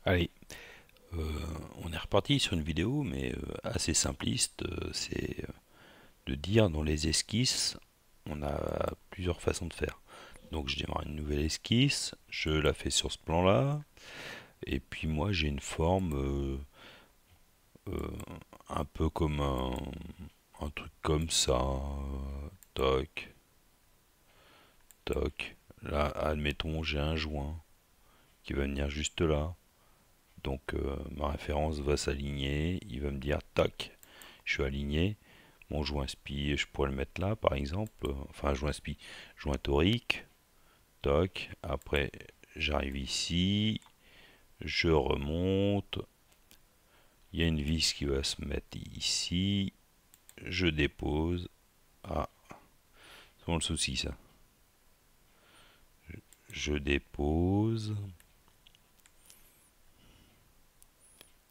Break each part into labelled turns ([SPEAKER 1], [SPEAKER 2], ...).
[SPEAKER 1] Allez, on est reparti sur une vidéo, mais assez simpliste. C'est de dire dans les esquisses, on a plusieurs façons de faire. Donc je démarre une nouvelle esquisse, je la fais sur ce plan-là, et puis moi j'ai une forme euh, un peu comme un truc comme ça. Toc, toc. Là, admettons, j'ai un joint qui va venir juste là. Donc ma référence va s'aligner, il va me dire tac, je suis aligné. Mon joint spi, je pourrais le mettre là par exemple. Enfin, joint spi, joint torique, toc. Après, j'arrive ici, je remonte. Il y a une vis qui va se mettre ici. Je dépose. Ah, c'est bon le souci ça. Je dépose.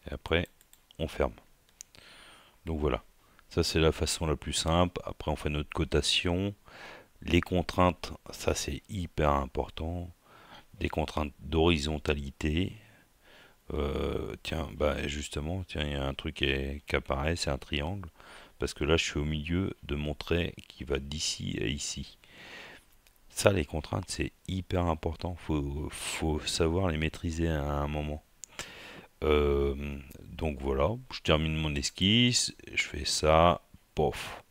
[SPEAKER 1] Et après, on ferme. Donc voilà. Ça, c'est la façon la plus simple. Après, on fait notre cotation. Les contraintes, ça c'est hyper important. Des contraintes d'horizontalité. Tiens, bah justement, tiens, il y a un truc qui apparaît, c'est un triangle. Parce que là, je suis au milieu de mon trait qui va d'ici à ici. Ça, les contraintes, c'est hyper important. Faut savoir les maîtriser à un moment. Donc voilà, je termine mon esquisse, je fais ça, pof.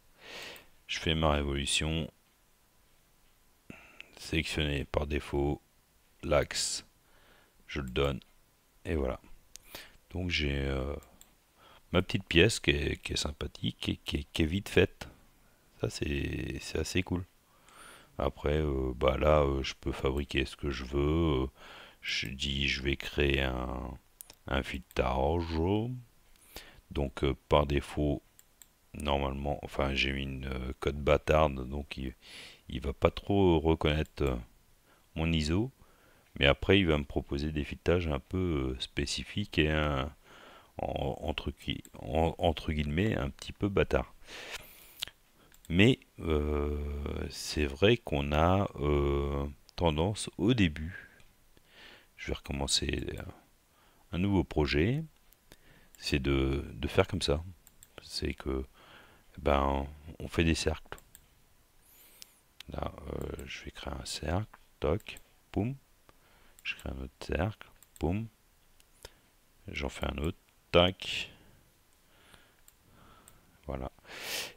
[SPEAKER 1] Je fais ma révolution, sélectionner par défaut l'axe, je le donne, et voilà. Donc j'ai ma petite pièce qui est sympathique et qui est vite faite. Ça c'est assez cool. Après, bah là, je peux fabriquer ce que je veux. Je dis, je vais créer un filetage. Donc par défaut, normalement, enfin j'ai mis une code bâtarde, donc il va pas trop reconnaître mon ISO. Mais après, il va me proposer des filetages un peu spécifiques et entre guillemets un petit peu bâtard. Mais c'est vrai qu'on a tendance au début, je vais recommencer un nouveau projet, c'est de faire comme ça. C'est que ben on fait des cercles. Là, je vais créer un cercle, toc, poum, je crée un autre cercle, poum, j'en fais un autre, tac, voilà.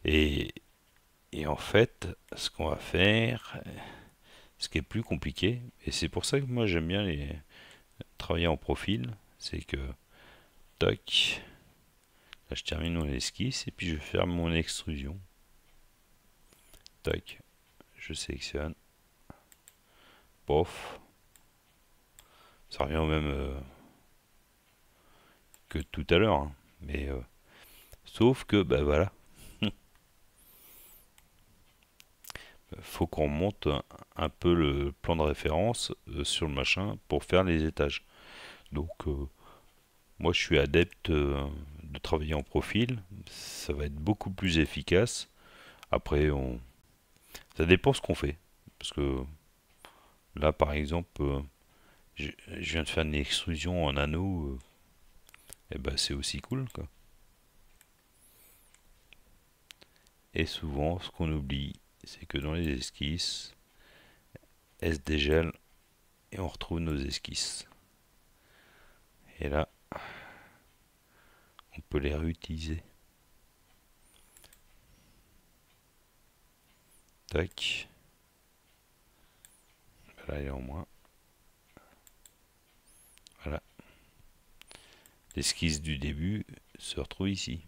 [SPEAKER 1] Et, et en fait, ce qu'on va faire, ce qui est plus compliqué, et c'est pour ça que moi j'aime bien travailler en profil, c'est que, tac, là je termine mon esquisse et puis je ferme mon extrusion. Tac, je sélectionne, pof, ça revient au même que tout à l'heure, hein. Mais sauf que, bah voilà, faut qu'on monte un peu le plan de référence sur le machin pour faire les étages. Donc moi je suis adepte de travailler en profil, ça va être beaucoup plus efficace. Après ça dépend ce qu'on fait. Parce que là par exemple, je viens de faire une extrusion en anneau, et ben c'est aussi cool quoi. Et souvent ce qu'on oublie, c'est que dans les esquisses, elles se dégèlent et on retrouve nos esquisses. Et là, on peut les réutiliser. Tac. Là, il est en moins. Voilà. L'esquisse du début se retrouve ici.